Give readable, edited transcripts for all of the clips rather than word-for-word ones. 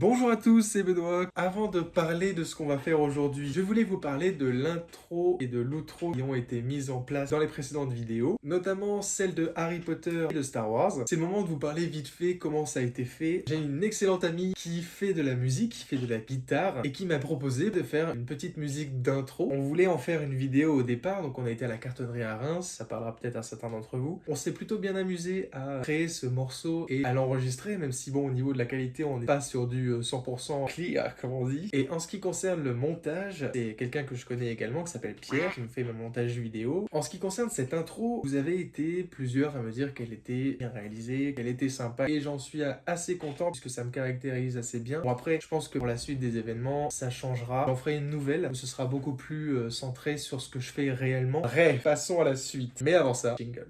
Bonjour à tous, c'est Benoît. Avant de parler de ce qu'on va faire aujourd'hui, je voulais vous parler de l'intro et de l'outro qui ont été mises en place dans les précédentes vidéos, notamment celle de Harry Potter et de Star Wars. C'est le moment de vous parler vite fait comment ça a été fait. J'ai une excellente amie qui fait de la musique, qui fait de la guitare et qui m'a proposé de faire une petite musique d'intro. On voulait en faire une vidéo au départ, donc on a été à la cartonnerie à Reims, ça parlera peut-être à certains d'entre vous. On s'est plutôt bien amusé à créer ce morceau et à l'enregistrer, même si bon, au niveau de la qualité, on n'est pas sur du 100% clear, comme on dit. Et en ce qui concerne le montage, c'est quelqu'un que je connais également, qui s'appelle Pierre, qui me fait mon montage vidéo. En ce qui concerne cette intro, vous avez été plusieurs à me dire qu'elle était bien réalisée, qu'elle était sympa, et j'en suis assez content, puisque ça me caractérise assez bien. Bon après, je pense que pour la suite des événements, ça changera. J'en ferai une nouvelle, où ce sera beaucoup plus centré sur ce que je fais réellement. Bref, passons à la suite. Mais avant ça, jingle.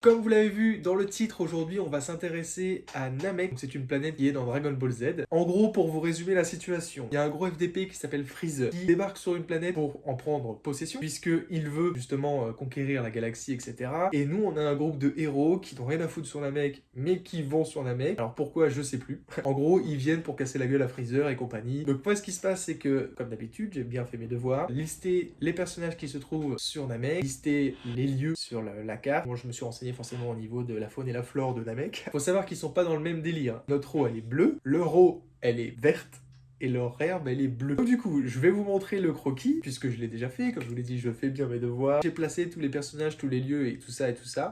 Comme vous l'avez vu dans le titre, aujourd'hui on va s'intéresser à Namek. C'est une planète qui est dans Dragon Ball Z. En gros, pour vous résumer la situation, il y a un gros FDP qui s'appelle Freezer qui débarque sur une planète pour en prendre possession, puisqu'il veut justement conquérir la galaxie, etc. Et nous, on a un groupe de héros qui n'ont rien à foutre sur Namek, mais qui vont sur Namek. Alors pourquoi, je sais plus. En gros, ils viennent pour casser la gueule à Freezer et compagnie. Donc moi, ce qui se passe, c'est que, comme d'habitude, j'ai bien fait mes devoirs, lister les personnages qui se trouvent sur Namek, lister les lieux sur la carte. Moi, je me suis renseigné forcément au niveau de la faune et la flore de Namek. Faut savoir qu'ils sont pas dans le même délire. Notre eau, elle est bleue, leur eau, elle est verte, et leur herbe, elle est bleue. Donc du coup, je vais vous montrer le croquis, puisque je l'ai déjà fait, comme je vous l'ai dit, je fais bien mes devoirs. J'ai placé tous les personnages, tous les lieux, et tout ça, et tout ça.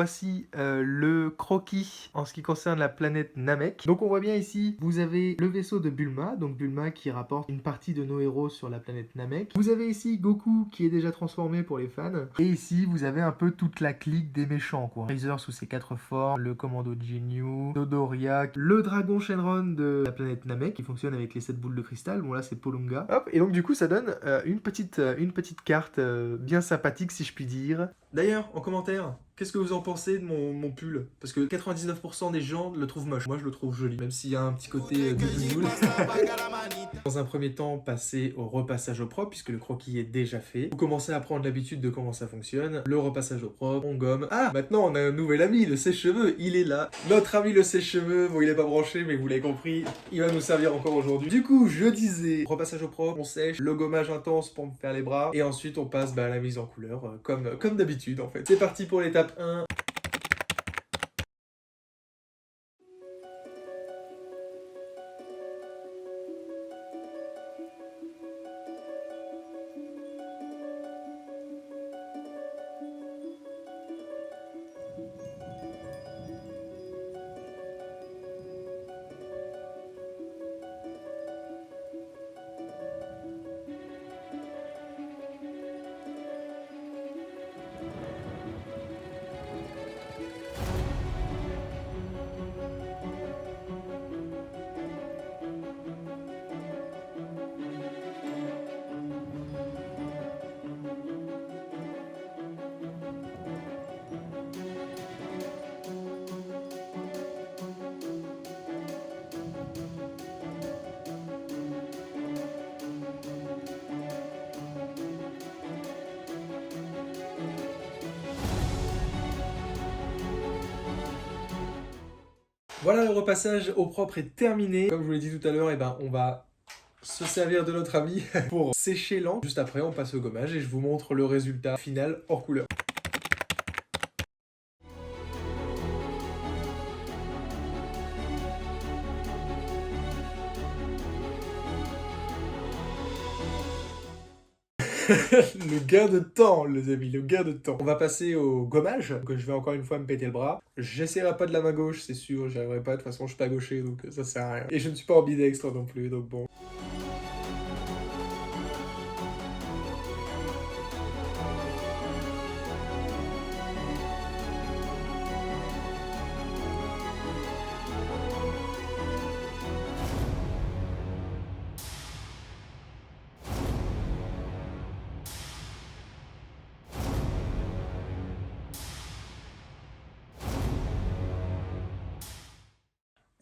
Voici le croquis en ce qui concerne la planète Namek. Donc on voit bien ici, vous avez le vaisseau de Bulma, donc Bulma qui rapporte une partie de nos héros sur la planète Namek. Vous avez ici Goku qui est déjà transformé pour les fans. Et ici, vous avez un peu toute la clique des méchants, quoi. Freezer sous ses 4 formes, le commando Jinyu, Dodoria, le dragon Shenron de la planète Namek qui fonctionne avec les 7 boules de cristal. Bon là c'est Polunga. Hop, et donc du coup ça donne une petite carte bien sympathique si je puis dire. D'ailleurs, en commentaire, qu'est-ce que vous en pensez de mon pull? Parce que 99% des gens le trouvent moche. Moi, je le trouve joli, même s'il y a un petit côté biboule. Dans un premier temps, passez au repassage au propre, puisque le croquis est déjà fait. Vous commencez à prendre l'habitude de comment ça fonctionne. Le repassage au propre, on gomme. Ah, maintenant, on a un nouvel ami, le sèche-cheveux. Il est là. Notre ami, le sèche-cheveux. Bon, il est pas branché, mais vous l'avez compris. Il va nous servir encore aujourd'hui. Du coup, je disais, repassage au propre, on sèche. Le gommage intense pour me faire les bras. Et ensuite, on passe à la mise en couleur, comme d'habitude, en fait. C'est parti pour l'étape 1. Voilà, le repassage au propre est terminé. Comme je vous l'ai dit tout à l'heure, on va se servir de notre ami pour sécher l'encre. Juste après, on passe au gommage et je vous montre le résultat final hors couleur. Le gain de temps, les amis, le gain de temps. On va passer au gommage, donc je vais encore une fois me péter le bras. J'essaierai pas de la main gauche, c'est sûr, j'y arriverai pas, de toute façon je suis pas gaucher, donc ça sert à rien. Et je ne suis pas ambidextre non plus, donc bon.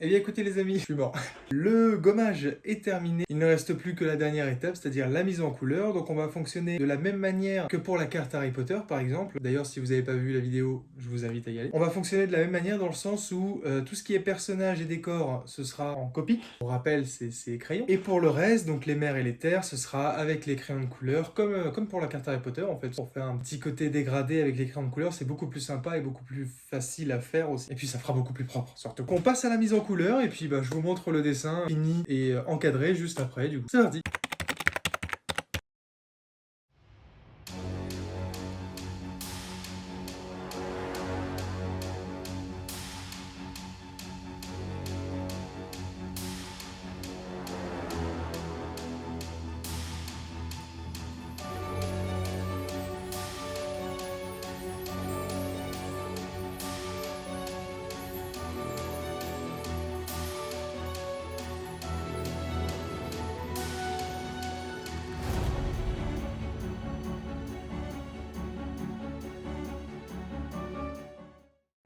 Eh bien écoutez les amis, je suis mort. Le gommage est terminé. Il ne reste plus que la dernière étape, c'est-à-dire la mise en couleur. Donc on va fonctionner de la même manière que pour la carte Harry Potter par exemple. D'ailleurs si vous n'avez pas vu la vidéo, je vous invite à y aller. On va fonctionner de la même manière dans le sens où tout ce qui est personnage et décor, ce sera en Copic. On rappelle, c'est crayons. Et pour le reste, donc les mers et les terres, ce sera avec les crayons de couleur, comme pour la carte Harry Potter en fait. Pour faire un petit côté dégradé avec les crayons de couleur, c'est beaucoup plus sympa et beaucoup plus facile à faire aussi. Et puis ça fera beaucoup plus propre, surtout. On passe à la mise en couleur et puis je vous montre le dessin fini et encadré juste après du coup. C'est parti.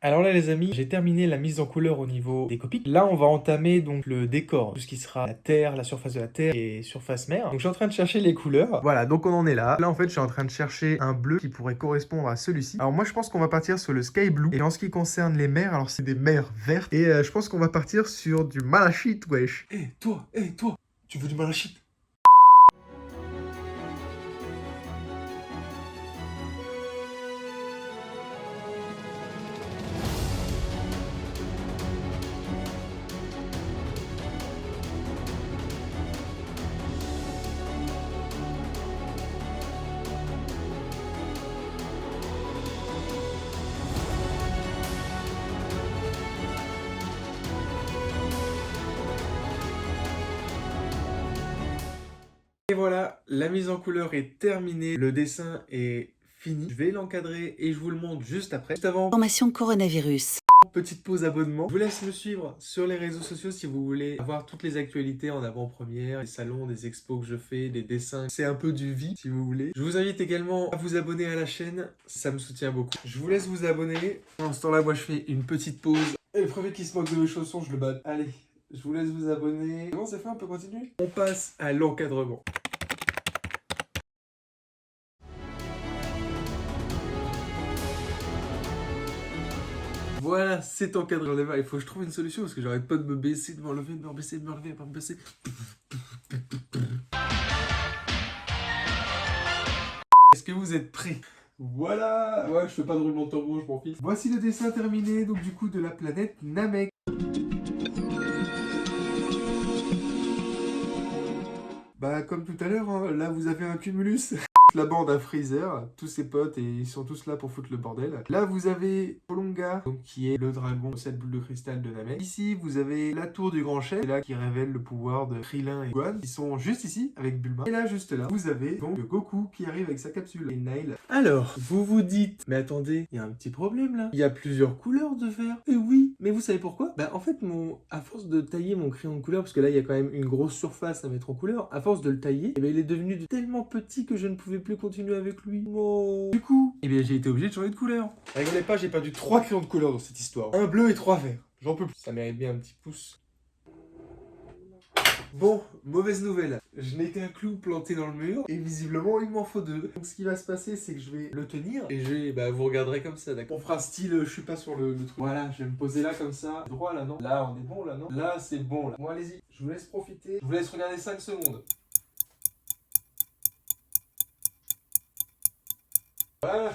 Alors là les amis, j'ai terminé la mise en couleur au niveau des copies. Là on va entamer donc le décor, tout ce qui sera la terre, la surface de la terre et surface mer. Donc je suis en train de chercher les couleurs. Voilà, donc on en est là. Là en fait je suis en train de chercher un bleu qui pourrait correspondre à celui-ci. Alors moi je pense qu'on va partir sur le sky blue. Et en ce qui concerne les mers, alors c'est des mers vertes. Et je pense qu'on va partir sur du malachite, wesh. Eh toi, tu veux du malachite? Et voilà, la mise en couleur est terminée, le dessin est fini. Je vais l'encadrer et je vous le montre juste après. Juste avant, Formation coronavirus. petite pause abonnement. Je vous laisse me suivre sur les réseaux sociaux si vous voulez avoir toutes les actualités en avant-première, les salons, des expos que je fais, des dessins. C'est un peu du vie si vous voulez. Je vous invite également à vous abonner à la chaîne, ça me soutient beaucoup. Je vous laisse vous abonner. Pendant ce temps-là, moi je fais une petite pause. Et le premier qui se moque de mes chaussons, je le bats. Allez, je vous laisse vous abonner. Bon, c'est fait, on peut continuer. On passe à l'encadrement. Voilà, c'est encadré. J'en ai marre. Il faut que je trouve une solution parce que j'arrête pas de me baisser, de m'enlever, de me rebaisser, de me relever, de me baisser. Est-ce que vous êtes prêts? Voilà. Ouais, je fais pas de roulement de tambour, je m'en fiche. Voici le dessin terminé, donc du coup, de la planète Namek. Bah, comme tout à l'heure, hein, là, vous avez un cumulus. La bande à Freezer, tous ses potes, et ils sont tous là pour foutre le bordel. Là, vous avez Polonga, donc, qui est le dragon, cette boule de cristal de Namek. Ici, vous avez la tour du grand chef, là, qui révèle le pouvoir de Krillin et Gohan, qui sont juste ici, avec Bulma. Et là, juste là, vous avez donc Goku qui arrive avec sa capsule, et Nail. Alors, vous vous dites, mais attendez, il y a un petit problème là. Il y a plusieurs couleurs de vert. Et oui, mais vous savez pourquoi? Bah, en fait, à force de tailler mon crayon de couleur, parce que là, il y a quand même une grosse surface à mettre en couleur, à force de le tailler, et ben, il est devenu tellement petit que je ne pouvais plus continuer avec lui. Oh. Du coup, eh bien j'ai été obligé de changer de couleur. Rigolez pas, j'ai perdu 3 crayons de couleur dans cette histoire. Un bleu et 3 verts. J'en peux plus. Ça mérite bien un petit pouce. Bon, mauvaise nouvelle. Je n'ai qu'un clou planté dans le mur et visiblement il m'en faut 2. Donc ce qui va se passer, c'est que je vais le tenir et vous regarderez comme ça, d'accord? On fera style, je suis pas sur le truc. Voilà, je vais me poser là comme ça. Droit là, non? Là, on est bon là, non? Là, c'est bon là. Bon, allez-y, je vous laisse profiter. Je vous laisse regarder 5 secondes. Voilà.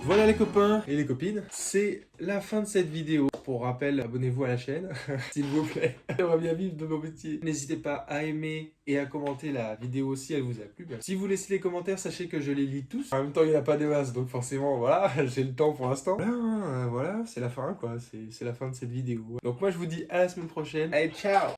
Voilà les copains et les copines, c'est la fin de cette vidéo. Pour rappel, abonnez-vous à la chaîne, s'il vous plaît. J'aimerais bien vivre de mon métier. N'hésitez pas à aimer et à commenter la vidéo si elle vous a plu. Si vous laissez les commentaires, sachez que je les lis tous. En même temps, il n'y en a pas de masse, donc forcément, voilà, j'ai le temps pour l'instant. Voilà, c'est la fin, quoi. C'est la fin de cette vidéo. Donc moi, je vous dis à la semaine prochaine. Allez, ciao!